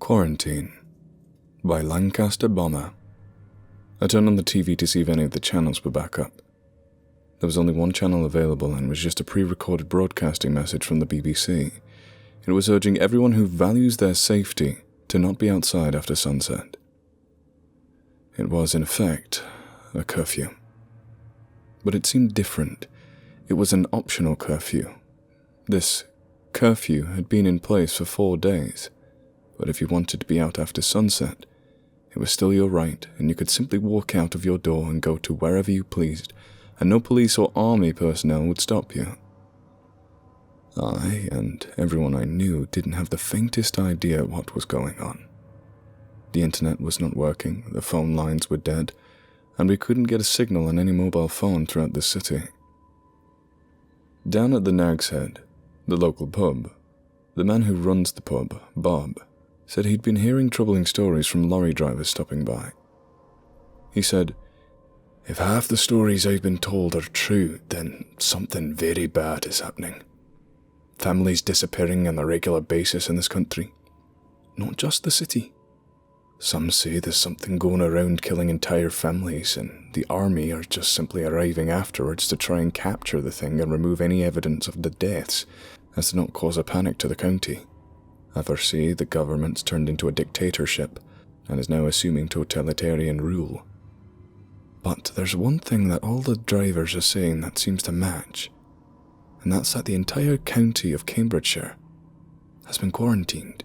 Quarantine by LancasterBomber. I turned on the TV to see if any of the channels were back up. There was only one channel available and it was just a pre-recorded broadcasting message from the BBC. It was urging everyone who values their safety to not be outside after sunset. It was, in effect, a curfew. But it seemed different. It was an optional curfew. This curfew had been in place for 4 days, but if you wanted to be out after sunset, it was still your right, and you could simply walk out of your door and go to wherever you pleased, and no police or army personnel would stop you. I, and everyone I knew, didn't have the faintest idea what was going on. The internet was not working, the phone lines were dead, and we couldn't get a signal on any mobile phone throughout the city. Down at the Nag's Head, the local pub, the man who runs the pub, Bob, said he'd been hearing troubling stories from lorry drivers stopping by. He said, "If half the stories I've been told are true, then something very bad is happening. Families disappearing on a regular basis in this country. Not just the city. Some say there's something going around killing entire families, and the army are just simply arriving afterwards to try and capture the thing and remove any evidence of the deaths, as to not cause a panic to the county. Others say the government's turned into a dictatorship and is now assuming totalitarian rule. But there's one thing that all the drivers are saying that seems to match, and that's that the entire county of Cambridgeshire has been quarantined.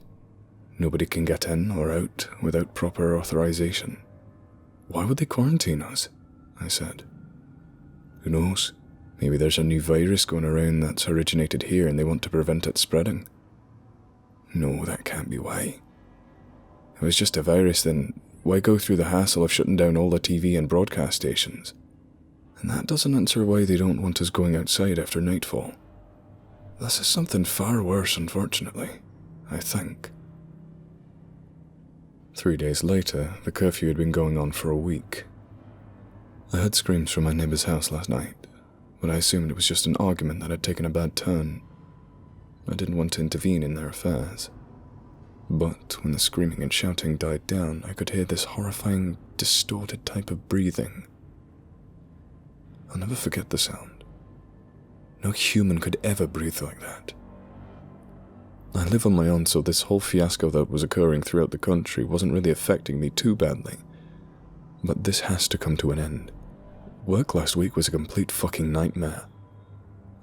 Nobody can get in or out without proper authorization." "Why would they quarantine us?" I said. "Who knows? Maybe there's a new virus going around that's originated here and they want to prevent it spreading." "No, that can't be why. If it was just a virus, then why go through the hassle of shutting down all the TV and broadcast stations? And that doesn't answer why they don't want us going outside after nightfall. This is something far worse, unfortunately, I think." 3 days later, the curfew had been going on for a week. I heard screams from my neighbour's house last night, but I assumed it was just an argument that had taken a bad turn. I didn't want to intervene in their affairs. But when the screaming and shouting died down, I could hear this horrifying, distorted type of breathing. I'll never forget the sound. No human could ever breathe like that. I live on my own, so this whole fiasco that was occurring throughout the country wasn't really affecting me too badly. But this has to come to an end. Work last week was a complete fucking nightmare.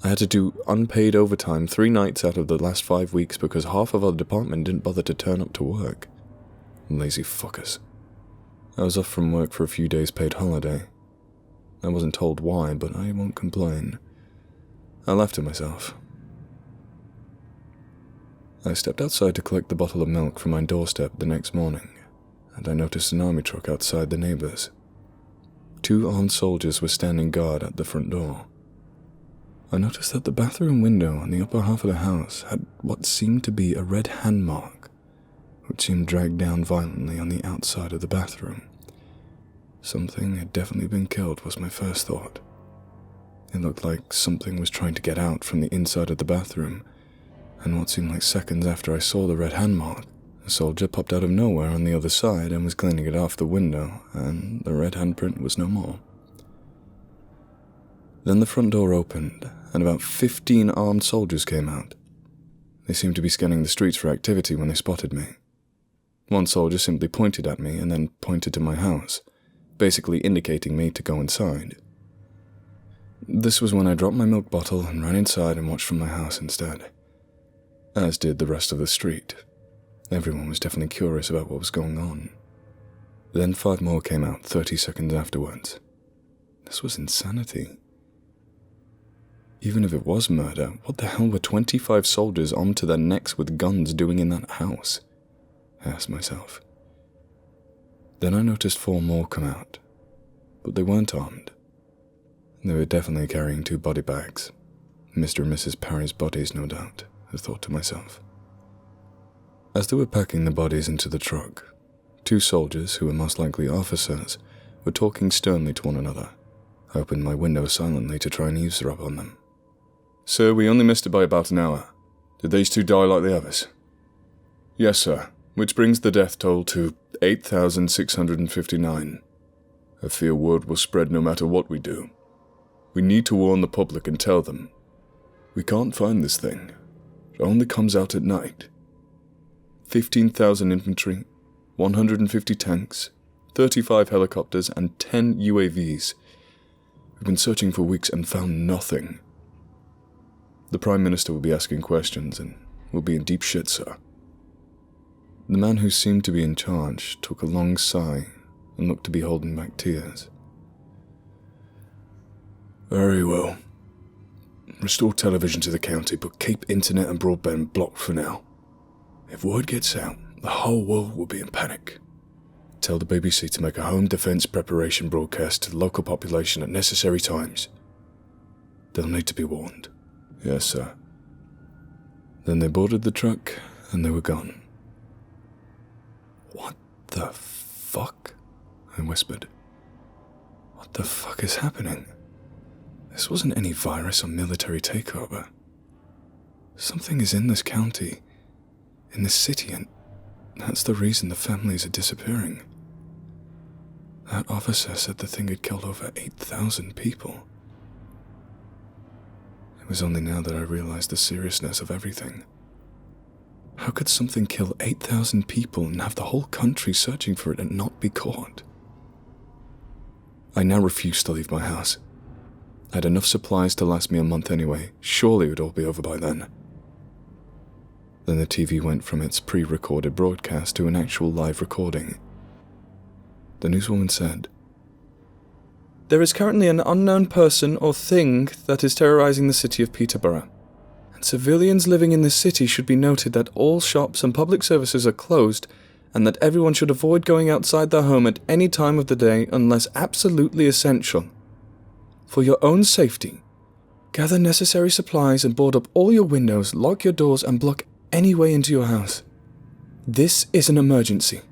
I had to do unpaid overtime 3 nights out of the last 5 weeks because half of our department didn't bother to turn up to work. Lazy fuckers. I was off from work for a few days paid holiday. I wasn't told why, but I won't complain. I laughed at myself. I stepped outside to collect the bottle of milk from my doorstep the next morning, and I noticed an army truck outside the neighbours. 2 armed soldiers were standing guard at the front door. I noticed that the bathroom window on the upper half of the house had what seemed to be a red hand mark, which seemed dragged down violently on the outside of the bathroom. Something had definitely been killed was my first thought. It looked like something was trying to get out from the inside of the bathroom, and what seemed like seconds after I saw the red hand mark, a soldier popped out of nowhere on the other side and was cleaning it off the window, and the red handprint was no more. Then the front door opened, and about 15 armed soldiers came out. They seemed to be scanning the streets for activity when they spotted me. One soldier simply pointed at me and then pointed to my house, basically indicating me to go inside. This was when I dropped my milk bottle and ran inside and watched from my house instead, as did the rest of the street. Everyone was definitely curious about what was going on. Then 5 more came out 30 seconds afterwards. This was insanity. Even if it was murder, what the hell were 25 soldiers armed to their necks with guns doing in that house? I asked myself. Then I noticed 4 more come out, but they weren't armed. They were definitely carrying 2 body bags. Mr. and Mrs. Parry's bodies, no doubt, I thought to myself. As they were packing the bodies into the truck, 2 soldiers, who were most likely officers, were talking sternly to one another. I opened my window silently to try and eavesdrop on them. "Sir, we only missed it by about an hour. Did these 2 die like the others?" "Yes, sir. which brings the death toll to 8,659. I fear word will spread no matter what we do. We need to warn the public and tell them. We can't find this thing. It only comes out at night. 15,000 infantry, 150 tanks, 35 helicopters, and 10 UAVs. We've been searching for weeks and found nothing. The Prime Minister will be asking questions and we'll be in deep shit, sir. The man who seemed to be in charge took a long sigh and looked to be holding back tears. Very well. Restore television to the county, but keep internet and broadband blocked for now. If word gets out, the whole world will be in panic. Tell the BBC to make a home defence preparation broadcast to the local population at necessary times. They'll need to be warned. Yes, sir. Then they boarded the truck and they were gone. What the fuck? I whispered. What the fuck is happening? This wasn't any virus or military takeover. Something is in this county, in this city, and that's the reason the families are disappearing. That officer said the thing had killed over 8,000 people. It was only now that I realized the seriousness of everything. How could something kill 8,000 people and have the whole country searching for it and not be caught? I now refused to leave my house. I had enough supplies to last me a month anyway. Surely it would all be over by then. Then the TV went from its pre-recorded broadcast to an actual live recording. The newswoman said, "There is currently an unknown person or thing that is terrorizing the city of Peterborough. And civilians living in this city should be noted that all shops and public services are closed and that everyone should avoid going outside their home at any time of the day unless absolutely essential. For your own safety, gather necessary supplies and board up all your windows, lock your doors and block any way into your house. This is an emergency.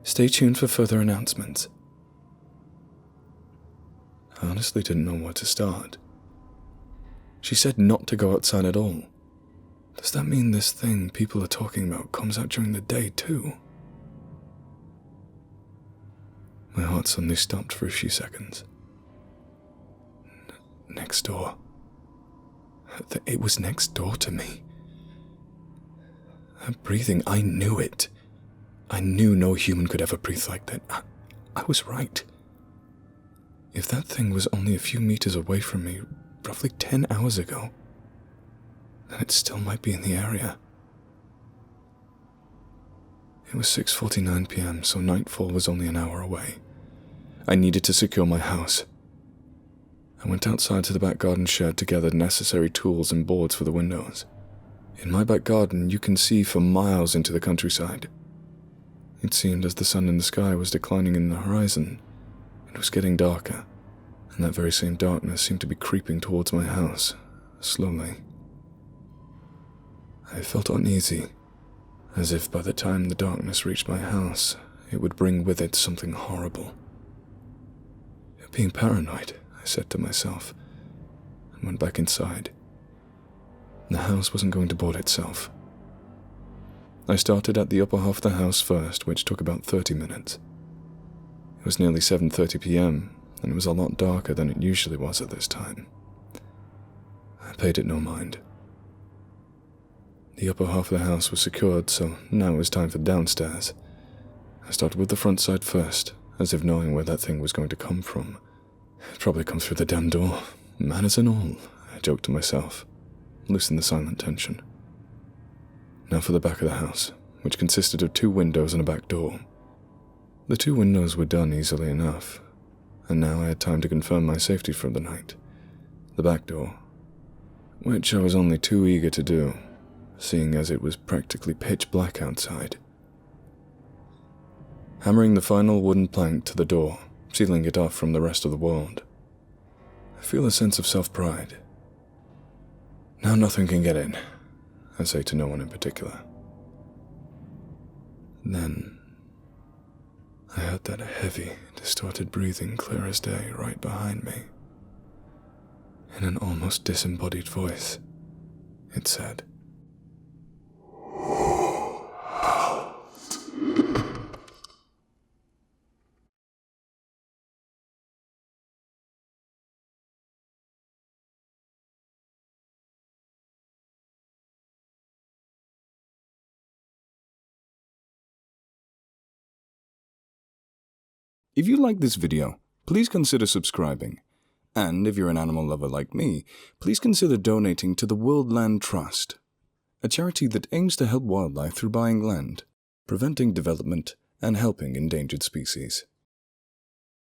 Stay tuned for further announcements." I honestly didn't know where to start. She said not to go outside at all. Does that mean this thing people are talking about comes out during the day too? My heart suddenly stopped for a few seconds. Next door. It was next door to me. Her breathing, I knew it. I knew no human could ever breathe like that. I was right. If that thing was only a few meters away from me, roughly 10 hours ago, then it still might be in the area. It was 6:49 p.m., so nightfall was only an hour away. I needed to secure my house. I went outside to the back garden shed to gather necessary tools and boards for the windows. In my back garden, you can see for miles into the countryside. It seemed as the sun in the sky was declining in the horizon, it was getting darker, and that very same darkness seemed to be creeping towards my house, slowly. I felt uneasy, as if by the time the darkness reached my house, it would bring with it something horrible. You're being paranoid, I said to myself, and went back inside. The house wasn't going to board itself. I started at the upper half of the house first, which took about 30 minutes. It was nearly 7:30 p.m., and it was a lot darker than it usually was at this time. I paid it no mind. The upper half of the house was secured, so now it was time for downstairs. I started with the front side first, as if knowing where that thing was going to come from. It'd probably come through the damn door, manners and all, I joked to myself, loosened the silent tension. Now for the back of the house, which consisted of 2 windows and a back door. The 2 windows were done easily enough, and now I had time to confirm my safety for the night. The back door, which I was only too eager to do, seeing as it was practically pitch black outside. Hammering the final wooden plank to the door, sealing it off from the rest of the world. I feel a sense of self-pride. Now nothing can get in, I say to no one in particular. Then, I heard that heavy, distorted breathing clear as day right behind me. In an almost disembodied voice, it said, "Who If you like this video, please consider subscribing. And if you're an animal lover like me, please consider donating to the World Land Trust, a charity that aims to help wildlife through buying land, preventing development, and helping endangered species.